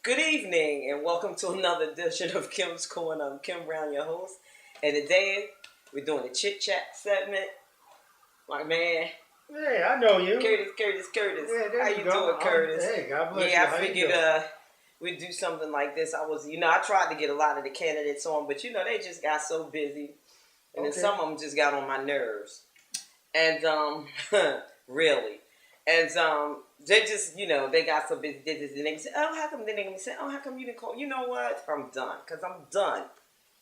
Good evening and welcome to another edition of Kim's Corner. I'm Kim Brown, your host. And today we're doing a chit chat segment. My man. Hey, I know you. Curtis. Yeah, there How you you go. doing, Curtis? Hey, God bless you. Yeah, I How figured we'd do something like this. I tried to get a lot of the candidates on, but they just got so busy. And then some of them just got on my nerves. And really. And they just, they got so busy, did this, and they say, oh, how come? Then they say, oh, how come you didn't call? You know what? I'm done, because I'm done.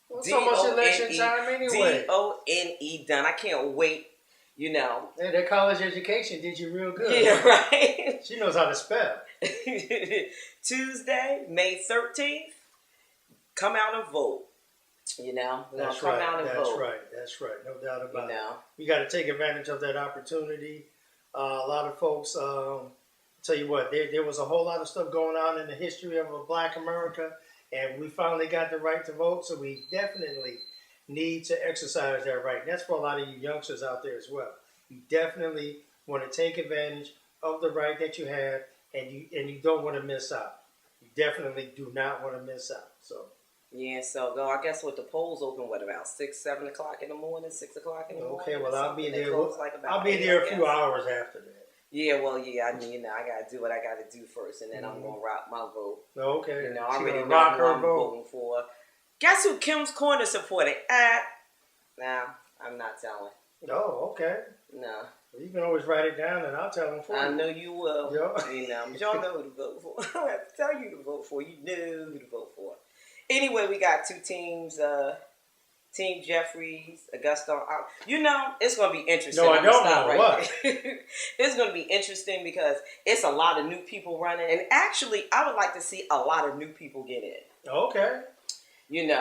Well, so much election time anyway. D-O-N-E, done. I can't wait, Yeah, that college education did you real good. Yeah, right? She knows how to spell. Tuesday, May 13th, come out and vote. That's come right. out and vote. That's right. No doubt about it. You got to take advantage of that opportunity. A lot of folks, tell you what, there was a whole lot of stuff going on in the history of Black America, and we finally got the right to vote, so we definitely need to exercise that right. And that's for a lot of you youngsters out there as well. You definitely want to take advantage of the right that you have, and you don't want to miss out. You definitely do not want to miss out. So. Yeah, so I guess with the polls open, about 6, 7 o'clock in the morning, 6 o'clock in the morning? Okay, well I'll be there. I'll be 8, there a few hours after that. Yeah, well, I gotta do what I gotta do first, and then I'm gonna rock my vote. Okay. I already know who I'm voting for. Guess who Kim's Corner supported? Nah, I'm not telling. Oh, okay. No. Well, you can always write it down, and I'll tell them for you. I know you will. Yep. But y'all know who to vote for. I don't have to tell you to vote for. You know who to vote for. Anyway, we got two teams. Team Jeffries, Augusta. It's going to be interesting. No, I don't know what. It's going to be interesting because it's a lot of new people running. And actually, I would like to see a lot of new people get in. Okay.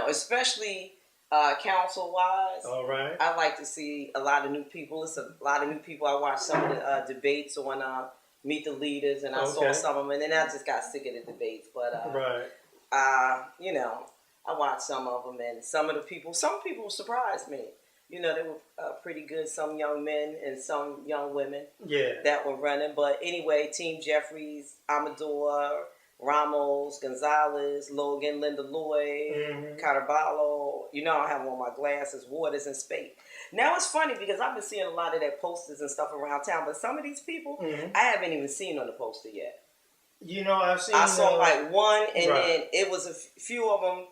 Especially council-wise. All right. I like to see a lot of new people. It's a lot of new people. I watched some of the debates on Meet the Leaders, and I saw some of them. And then I just got sick of the debates. But, right. I watched some of them, and some people surprised me. They were pretty good. Some young men and some young women that were running. But anyway, Team Jeffries, Amador, Ramos, Gonzalez, Logan, Linda Lloyd, Caraballo. I have on my glasses, Waters, and Spate. Now it's funny because I've been seeing a lot of their posters and stuff around town, but some of these people I haven't even seen on the poster yet. I've seen. I saw like one, and then it was a few of them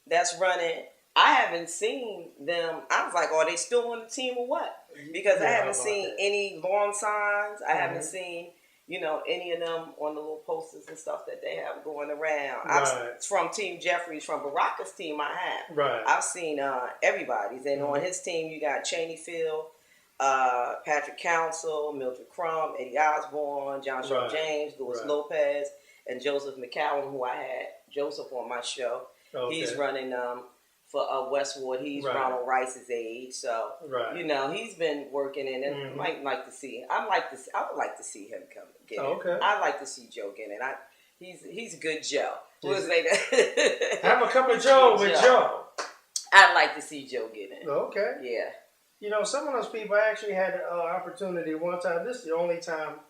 that's running. I haven't seen them. I was like, are they still on the team or what? Because I haven't seen any lawn signs. I haven't seen, any of them on the little posters and stuff that they have going around. From Team Jeffries, from Baraka's team, I have. Right. I've seen everybody's. And on his team, you got Cheney Field, Patrick Council, Mildred Crump, Eddie Osborne, Joshua James, Louis Lopez, and Joseph McCallum, who I had Joseph on my show. Okay. He's running for Westward. He's Ronald Rice's age, so he's been working in it. I would like to see him come get it. Okay. I'd like to see Joe get it. He's a good Joe. Have a cup of Joe with Joe. I'd like to see Joe get it. Okay. Yeah. Some of those people I actually had an opportunity one time. This is the only time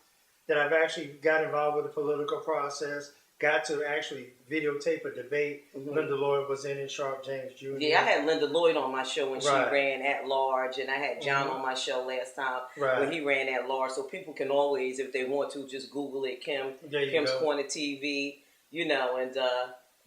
that I've actually got involved with the political process. Got to actually videotape a debate. Linda Lloyd was in it, Sharp James Jr. Yeah, I had Linda Lloyd on my show when she ran at large, and I had John on my show last time when he ran at large. So people can always, if they want to, just Google it, Kim's Corner TV, and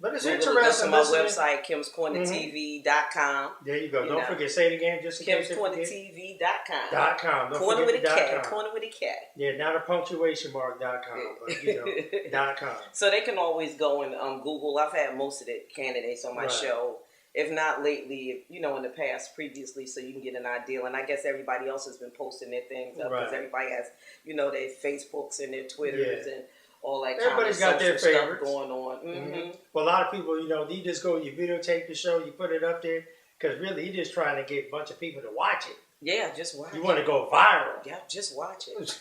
but it's interesting. Go to my website, Kim'sCornerTV.com. There you go. Don't forget, say it again, just in case. Kim'sCornerTV.com. Corner with a K. Corner with a K. Yeah, not a punctuation mark.com, but .com. So they can always go and Google. I've had most of the candidates on my show. If not lately, in the past, previously, so you can get an idea. And I guess everybody else has been posting their things up because everybody has, their Facebooks and their Twitters and all that Everybody's kind of got their stuff favorites going on. Well, a lot of people, you just go, you videotape the show, you put it up there, because really you're just trying to get a bunch of people to watch it. Yeah, just watch it. You want to go viral. Yeah, just watch it.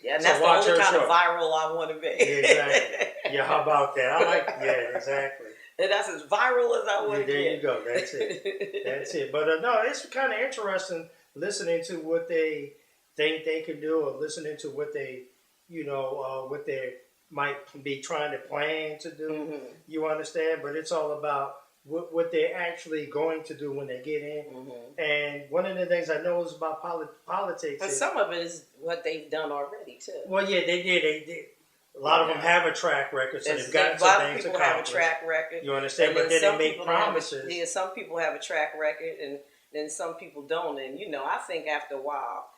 Yeah, and that's the only kind of viral I want to be. Exactly. Yeah, how about that? I like, exactly. And that's as viral as I want to get. There you go. That's it. That's it. But no, it's kind of interesting listening to what they think they can do, or listening to what they, what their might be trying to plan to do. You understand? But it's all about what they're actually going to do when they get in. And one of the things I know is about politics. And some of it is what they've done already, too. Well, yeah, they did. A lot of them have a track record, so they've gotten some things accomplished. A lot of people have a track record. You understand? But then they make promises. Some people have a track record, and then some people don't. And, I think after a while,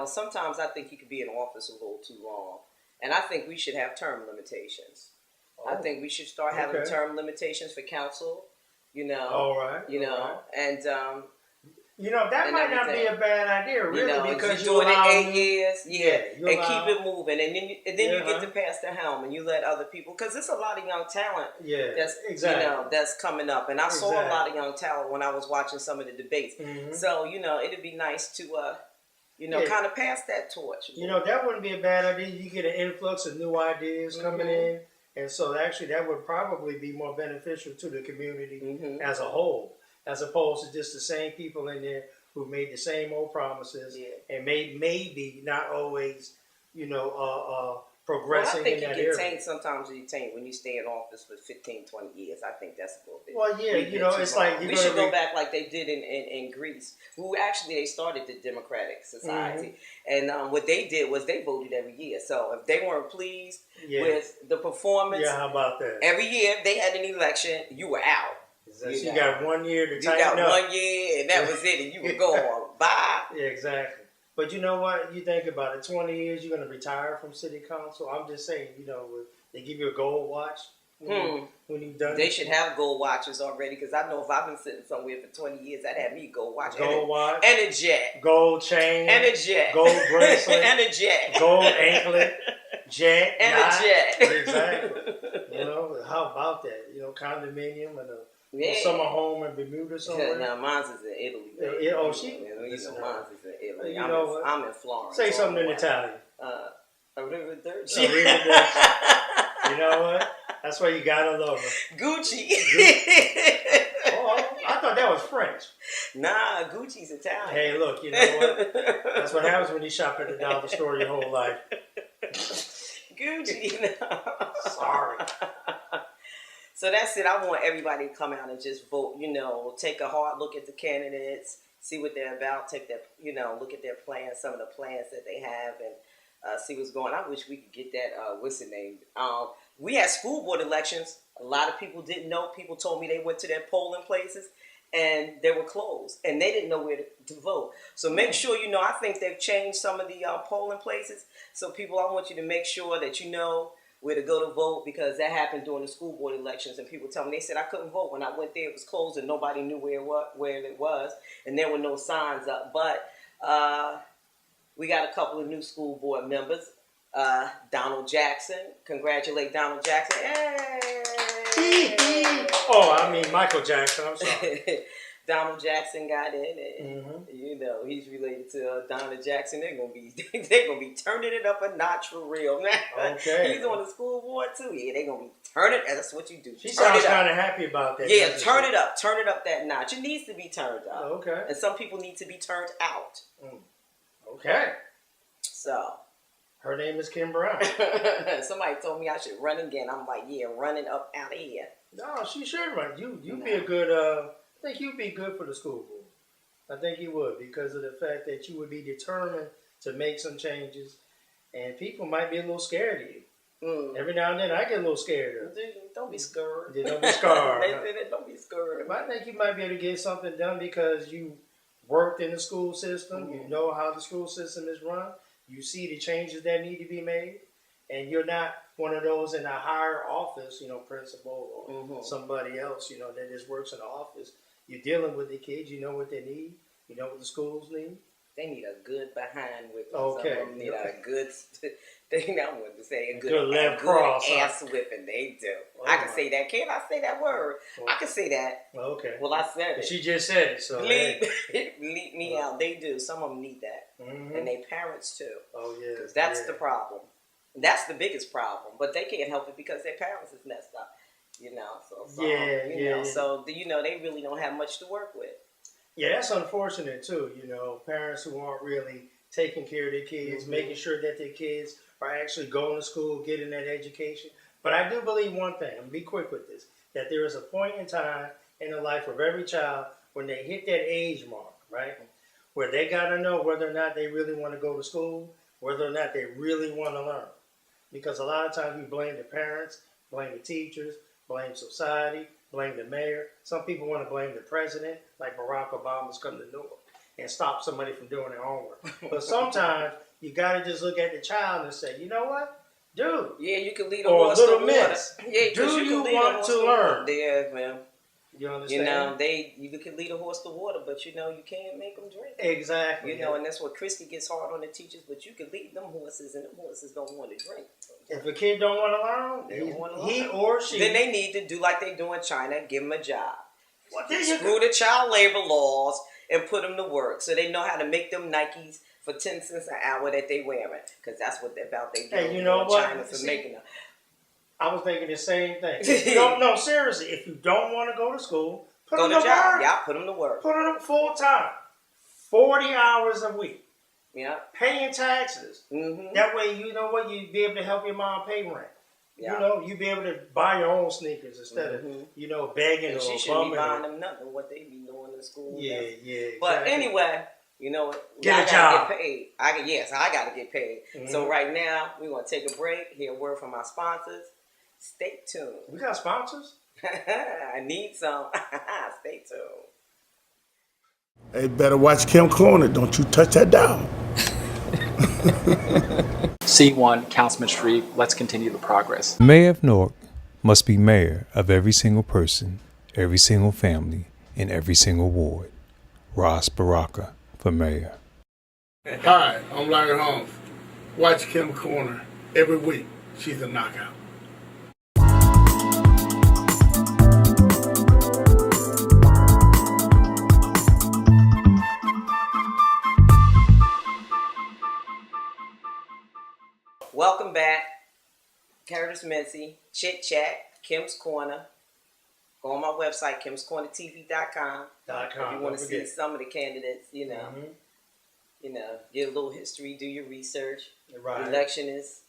sometimes I think you could be in office a little too long. And I think we should have term limitations. I think we should start having term limitations for council, All right. And... that might not be a bad idea, really, because you do it in 8 years, and keep it moving, and then you get to pass the helm, and you let other people, because there's a lot of young talent, that's coming up, and I saw a lot of young talent when I was watching some of the debates. So it'd be nice to, kind of pass that torch. That wouldn't be a bad idea. You get an influx of new ideas coming in, and so actually that would probably be more beneficial to the community as a whole, as opposed to just the same people in there who made the same old promises and maybe not always, progressing in that area. I think you get taint sometimes when you stay in office for 15, 20 years. I think that's a little bit. Well, yeah, it's like... we should go back like they did in Greece, who actually they started the Democratic Society. And what they did was they voted every year. So if they weren't pleased with the performance... Yeah, how about that? Every year if they had an election, you were out. You got 1 year to tighten up. You got 1 year, and that was it, and you would go on. Bye. Yeah, exactly. But you know what? You think about it. 20 years, you're going to retire from city council. I'm just saying, they give you a gold watch when you've done They should have gold watches already, because I know if I've been sitting somewhere for 20 years, I'd have me a gold watch. Gold watch. And a jet. Gold chain. And a jet. Gold bracelet. And a jet. Gold anklet. Jet. And a jet. Exactly. How about that? Condominium and a summer home in Bermuda somewhere. Now, mine's is in Italy. Mine's is in Italy. I'm in Florence. Say something in Italian. Arrivederci. You know what? That's why you gotta love her. Gucci. I thought that was French. Nah, Gucci's Italian. Hey, look, you know what? That's what happens when you shop at the dollar store your whole life. Gucci. Sorry. So that's it. I want everybody to come out and just vote. Take a hard look at the candidates, see what they're about. Take that, look at their plans, some of the plans that they have, and see what's going on. I wish we could get that. What's the name? We had school board elections. A lot of people didn't know. People told me they went to their polling places and they were closed, and they didn't know where to vote. So make sure I think they've changed some of the polling places. So people, I want you to make sure that where to go to vote, because that happened during the school board elections, and people tell me, they said I couldn't vote when I went there. It was closed and nobody knew where it was, and there were no signs up. But we got a couple of new school board members. Donald Jackson, congratulate Donald Jackson. Hey! Michael Jackson. I'm sorry. Donald Jackson got in, and he's related to Donald Jackson. They're gonna be turning it up a notch for real, man. Okay. He's on the school board too. Yeah, they're gonna be turning. That's what you do. She sounds kind of happy about that. Yeah, turn it up that notch. It needs to be turned up. Okay. And some people need to be turned out. Okay. So. Her name is Kim Brown. Somebody told me I should run again. I'm like, yeah, running up out of here. No, she should run. You'd be a good. I think you'd be good for the school board. I think you would, because of the fact that you would be determined to make some changes, and people might be a little scared of you. Every now and then, I get a little scared of you. Don't be scared. Don't be scared. Don't be scared. But I think you might be able to get something done because you worked in the school system. You know how the school system is run. You see the changes that need to be made, and you're not one of those in a higher office, principal or somebody else, that just works in the office. You're dealing with the kids. You know what they need. You know what the schools need. They need a good behind whipping. Okay. Some of them need a good thing. I wanted to say a good left cross, ass whipping. They do. I can say that. Can't I say that word? I can say that. Okay. Well, I said it. She just said it. So leave me out. They do. Some of them need that, and their parents too. Oh yeah. Because that's the problem. That's the biggest problem. But they can't help it because their parents is messed up. So they really don't have much to work with. Yeah, that's unfortunate too. Parents who aren't really taking care of their kids, making sure that their kids are actually going to school, getting that education. But I do believe one thing, and be quick with this, that there is a point in time in the life of every child when they hit that age mark, right? Where they got to know whether or not they really want to go to school, whether or not they really want to learn. Because a lot of times we blame the parents, blame the teachers, blame society, blame the mayor. Some people want to blame the president, like Barack Obama's come to Newark, and stop somebody from doing their homework. But sometimes you got to just look at the child and say, you know what? Dude. Yeah, you can lead a horse to water. Yeah, do you want to learn? Yeah, man. You understand? You know, you can lead a horse to water, but you know, you can't make them drink. Exactly. You know, and that's what Christy gets hard on the teachers, but you can lead them horses, and them horses don't want to drink. If a kid don't want to learn, he or she. Then they need to do like they do in China, give them a job. Screw the child labor laws and put them to work so they know how to make them Nikes for 10 cents an hour that they wearing. Because that's what they're about. They do you know what? China for making them. I was thinking the same thing. If you don't, no, seriously, if you don't want to go to school, put them to work. Yeah, put them to work. Put them full time. 40 hours a week. Yeah. Paying taxes. Mm-hmm. That way, you know what, you'd be able to help your mom pay rent. Yeah. You know, you'd be able to buy your own sneakers instead of, you know, begging and or she shouldn't be buying them nothing, what they be doing in school. Yeah, exactly. But anyway, you know, get a job. Get paid. I got to get paid. Mm-hmm. So right now, we're going to take a break, hear a word from our sponsors. Stay tuned. We got sponsors? I need some. Stay tuned. Hey, better watch Kim Corner. Don't you touch that dial. C1, Councilman Street, let's continue the progress. The mayor of Newark must be mayor of every single person, every single family, in every single ward. Ross Baraka for mayor. Hi, I'm Larry Holmes. Watch Kim Corner every week. She's a knockout. Welcome back. Curtis Mincey, Chit Chat, Kim's Corner. Go on my website, kimscornertv.com. If you want to see some of the candidates, you know, get a little history, do your research. Right. The election is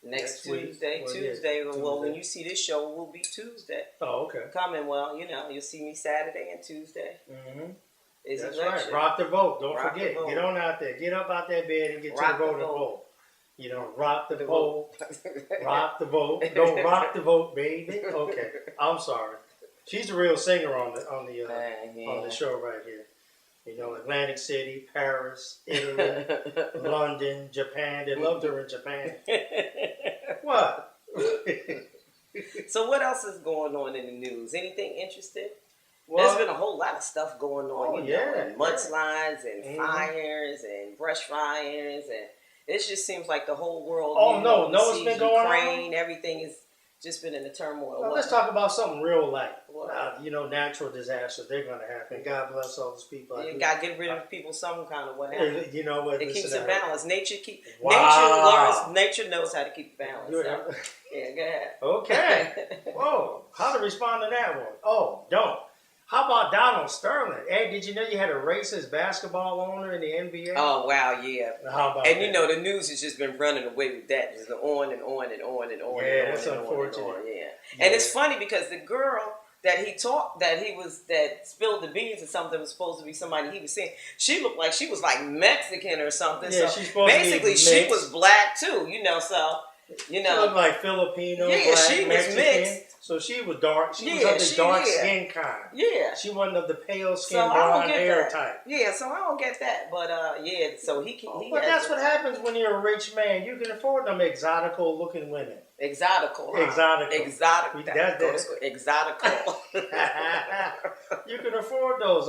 next Tuesday. Tuesday. Well, when you see this show, it will be Tuesday. Oh, okay. Coming, well, you know, you'll see me Saturday and Tuesday. Mm-hmm. That's right. Rock the vote. Don't forget. Get on out there. Get up out that bed and get to the vote and vote. You know, rock the vote. Rock the vote. Don't rock the vote, baby. Okay. I'm sorry. She's a real singer on the show right here. You know, Atlantic City, Paris, Italy, London, Japan. They loved her in Japan. What? So what else is going on in the news? Anything interesting? Well, there's been a whole lot of stuff going on. And mudslides and fires and brush fires, and it just seems like the whole world. It's been going Ukraine, on. Everything has just been in a turmoil. Well, let's talk about something real light. Natural disasters, they're going to happen. God bless all those people. You got to get rid of people some kind of way. You know what? It keeps a balance. Nature knows how to keep a balance. Yeah, go ahead. Okay. Whoa. How to respond to that one? Oh, don't. How about Donald Sterling? Hey, did you know you had a racist basketball owner in the NBA? Oh, wow, yeah. How about that? You know, the news has just been running away with that. Just on and on and on and on. Yeah, it's unfortunate. And it's funny because the girl that that spilled the beans or something was supposed to be somebody he was seeing. She looked like she was like Mexican or something. Yeah, so she's supposed basically to be mixed. she was black too, you know, so you know. She looked like Filipino, black, she was Mexican. Mixed. So she was dark. She was of the dark skin kind. Yeah. She wasn't of the pale skin, blonde hair type. Yeah, so I don't get that. But so he can. But that's what happens when you're a rich man. You can afford them exotical looking women. Exotical. Exotical. Exotical. You can afford those,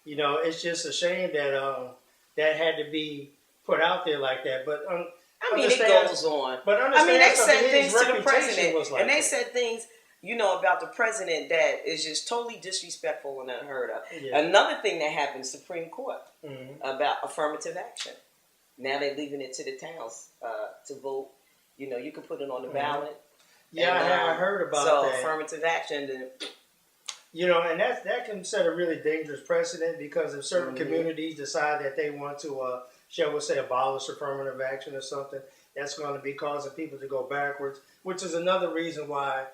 it's just a shame that that had to be put out there like that. But it goes on. But they said things to the president, and they said things, about the president that is just totally disrespectful and unheard of. Yeah. Another thing that happened, Supreme Court, about affirmative action. Now they're leaving it to the towns to vote. You know, you can put it on the ballot. Yeah, I heard about that. So affirmative action. You know, and that can set a really dangerous precedent because if certain communities decide that they want to, shall we say, abolish affirmative action or something, that's going to be causing people to go backwards, which is another reason why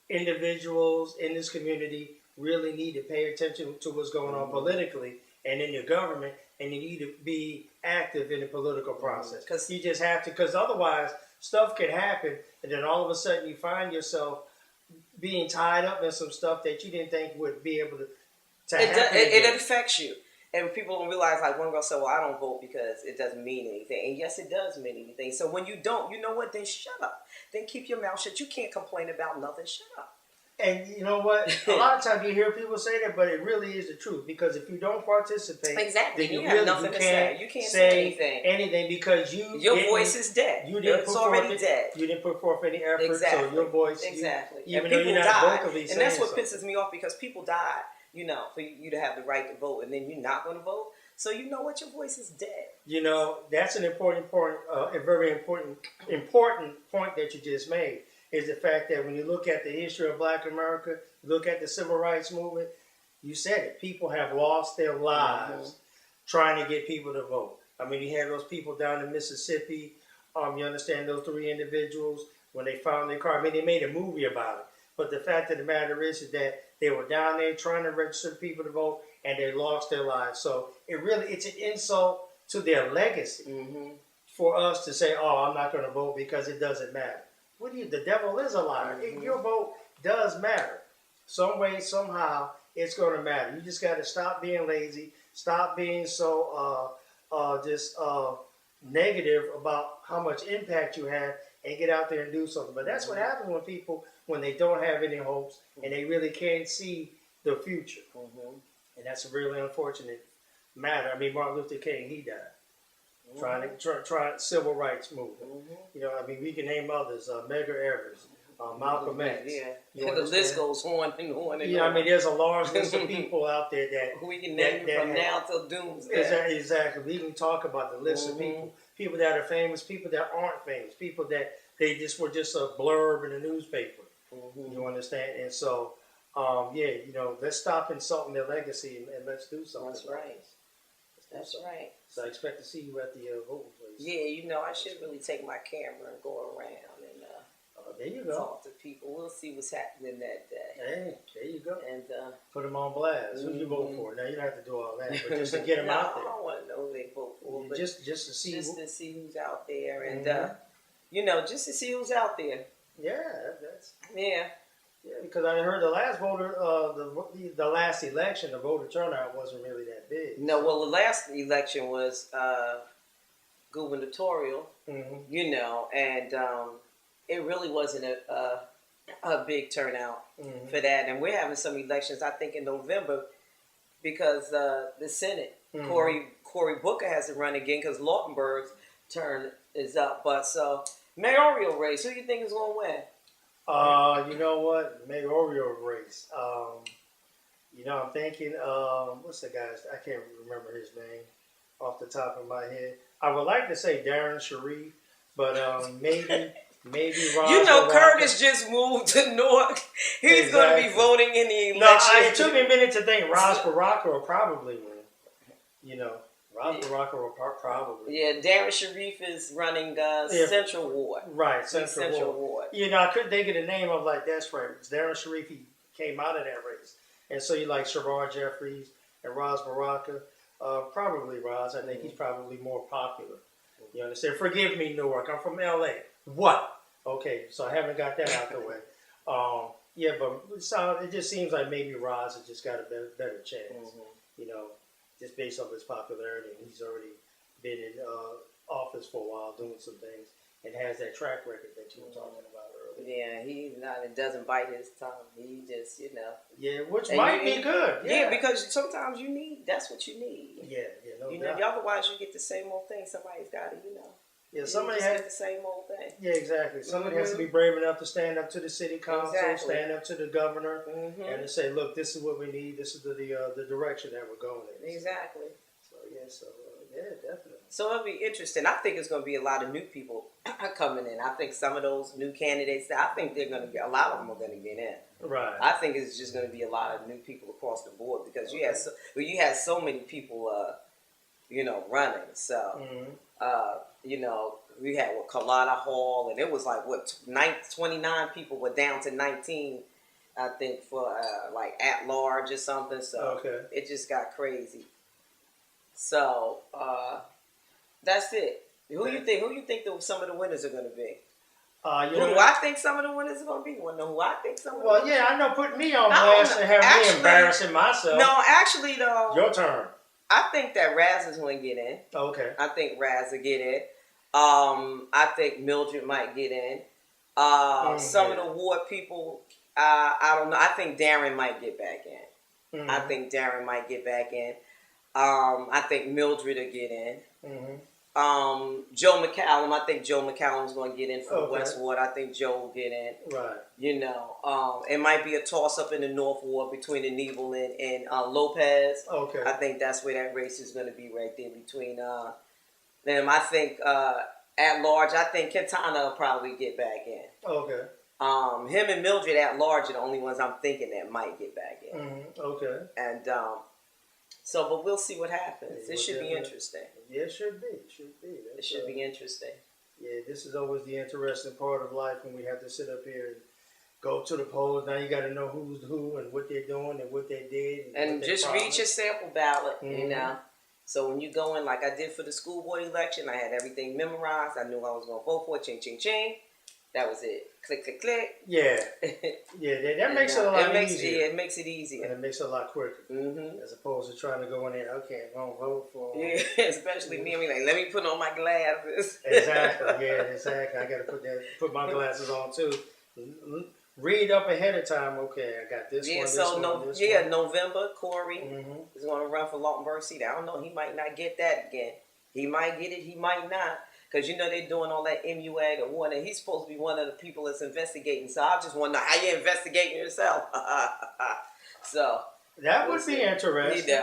individuals in this community really need to pay attention to what's going on politically and in your government, and you need to be active in the political process. Because you just have to, because otherwise stuff can happen, and then all of a sudden you find yourself being tied up in some stuff that you didn't think would be able to happen. It affects you. And people don't realize, like, one girl said, well, I don't vote because it doesn't mean anything. And yes, it does mean anything. So when you don't, you know what? Then shut up. Then keep your mouth shut. You can't complain about nothing. Shut up. And you know what? A lot of times you hear people say that, but it really is the truth. Because if you don't participate, exactly, then you have nothing to say. You can't say anything because your voice is dead. It's already dead. You didn't put forth any effort, exactly. so your voice, exactly. Even though you're not vocally saying and that's what something. pisses me off because people died, you know, for you to have the right to vote, and then you're not going to vote. So you know what? Your voice is dead. You know, that's an important point, a very important point that you just made, is the fact that when you look at the history of Black America, look at the Civil Rights Movement, you said it. People have lost their lives trying to get people to vote. I mean, you had those people down in Mississippi, you understand, those 3 individuals, when they found their car. I mean, they made a movie about it. But the fact of the matter is that they were down there trying to register people to vote, and they lost their lives. So it's an insult to their legacy for us to say, oh, I'm not going to vote because it doesn't matter. The devil is a liar. Your vote does matter. Some way, somehow, it's going to matter. You just got to stop being lazy, stop being so negative about how much impact you have, and get out there and do something. But that's what happens when they don't have any hopes and they really can't see the future. And that's a really unfortunate matter. I mean, Martin Luther King, he died. Trying civil rights movement. You know, I mean, we can name others. Medgar Evers, Malcolm X. The list goes on and on and on. I mean, there's a large list of people out there that we can name from now till doomsday. Exactly. We can talk about the list of people that are famous, people that aren't famous, people that they just were just a blurb in a newspaper. You understand? And so, you know, let's stop insulting their legacy and let's do something. That's right. That's right. So I expect to see you at the voting place. Yeah, you know, I should really take my camera and go around and there you go. Talk to people. We'll see what's happening that day. Hey, there you go. And put them on blast. Who you vote for? Now you don't have to do all that, but just to get them out there. I don't want to know who they vote for, but just to see who's out there, and you know, just to see who's out there. Yeah, yeah. Yeah, because I heard the last the last election, the voter turnout wasn't really that big. No, well, the last election was gubernatorial, you know, and it really wasn't a big turnout for that. And we're having some elections, I think, in November because the Senate, Cory Booker has to run again because Lautenberg's term is up. But so, mayoral race, who do you think is going to win? You know what? Mayoral race. You know, I'm thinking, what's the guy's? I can't remember his name off the top of my head. I would like to say Darren Sharif, but maybe Ron. You know, Curtis just moved to Newark. He's going to be voting in the election. No, it took me a minute to think. Ron Baraka will probably win. You know, Ron Baraka will probably. Yeah, Darren Sharif is running Central Ward. Right, Central Ward. You know, I couldn't think of the name of that's right. Darren Sharif, he came out of that race. And so you like Sherrod Jeffries and Ras Baraka. Probably Ras. I think he's probably more popular. You understand? Forgive me, Newark. I'm from L.A. What? Okay, so I haven't got that out the way. Yeah, but it just seems like maybe Ras has just got a better chance. You know, just based on his popularity. And he's already been in office for a while doing some things and has that track record that you were talking about earlier. Yeah, it doesn't bite his tongue. He just, you know. Yeah, which might be good. Yeah, because sometimes that's what you need. Yeah, no you doubt. know, otherwise you get the same old thing. Somebody's got to, you know. Yeah, somebody has the same old thing. Yeah, exactly. Somebody has to be brave enough to stand up to the city council, stand up to the governor, and to say, "Look, this is what we need. This is the direction that we're going in." Exactly. So yeah, definitely. So it'll be interesting. I think it's going to be a lot of new people coming in. I think some of those new candidates, a lot of them are going to get in. Right. I think it's just going to be a lot of new people across the board because you had so many people, running. So, we had Kalada Hall, and it was like 29 people were down to 19. I think for like at large or something. So it just got crazy. So that's it. Who you think some of the winners are going to be? Who do I think some of the winners are going to be? Want to know who I think some of the winners? Well, yeah, I know. Put me on blast and have me embarrassing myself. No, actually, though. Your turn. I think that Raz is going to get in. Okay. I think Raz will get in. I think Mildred might get in. Some of the ward people, I don't know. I think Darren might get back in. I think Darren might get back in. I think Mildred will get in. Joe McCallum, I think Joe McCallum's going to get in from West Ward. I think Joe will get in. Right. It might be a toss-up in the North Ward between the Neville and Lopez. Okay. I think that's where that race is going to be right there between them. I think at large, I think Quintana will probably get back in. Okay. Him and Mildred at large are the only ones I'm thinking that might get back in. Okay. And but we'll see what happens. It should be interesting. Yeah, it should be. It should be interesting. Yeah, this is always the interesting part of life when we have to sit up here and go to the polls. Now you got to know who's who and what they're doing and what they did. And just read your sample ballot, So when you go in, like I did for the school board election, I had everything memorized. I knew I was going to vote for. Ching, ching, ching. That was it. Click, click, click. Yeah. Yeah, that makes it a lot easier. Yeah, it makes it easier. And it makes it a lot quicker. As opposed to trying to go in there, okay, I'm going to vote for... Yeah, especially me. I mean, like, let me put on my glasses. Exactly. I got to put my glasses on, too. Read up ahead of time. Okay, I got this one, November, Corey is going to run for Lautenberg seat. I don't know. He might not get that again. He might get it. He might not. Because, they're doing all that MUA to one, and he's supposed to be one of the people that's investigating. So I just want to know how you investigating yourself. So that would be interesting.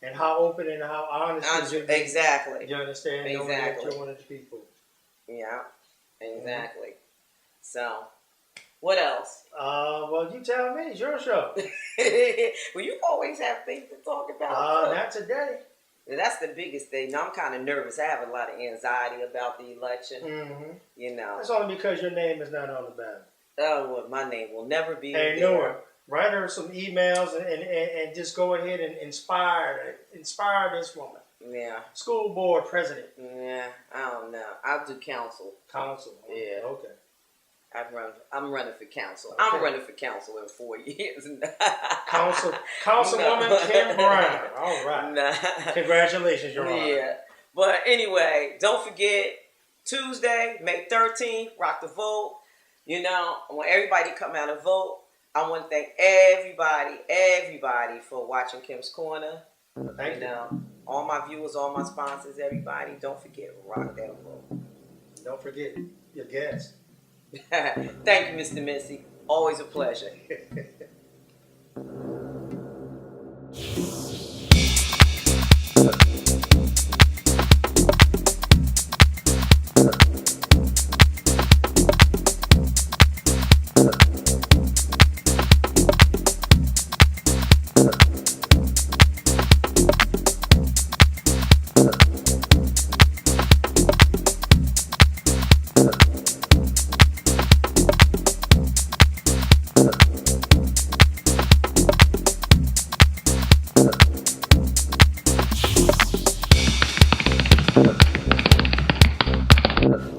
And how open and how honest you be. Exactly. You understand? Exactly. Knowing that you're one of the people. Yeah, exactly. So, what else? Well, you tell me. It's your show. Well, you always have things to talk about. Not today. That's the biggest thing. I'm kind of nervous. I have a lot of anxiety about the election. That's only because your name is not on the ballot. Oh, well, my name will never be there. Hey, Noah, write her some emails and just go ahead and inspire this woman. Yeah. School board president. Yeah, I don't know. I'll do council. Council. Yeah. Okay. I'm running for council. Okay. I'm running for council in 4 years. Councilwoman Kim Brown. All right. Nah. Congratulations, Your Honor. Yeah. But anyway, don't forget, Tuesday, May 13th, rock the vote. I want everybody to come out and vote. I want to thank everybody for watching Kim's Corner. Thank you. All my viewers, all my sponsors, everybody, don't forget, rock that vote. Don't forget your guest. Thank you, Mr. Mincey. Always a pleasure.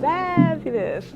Fabulous.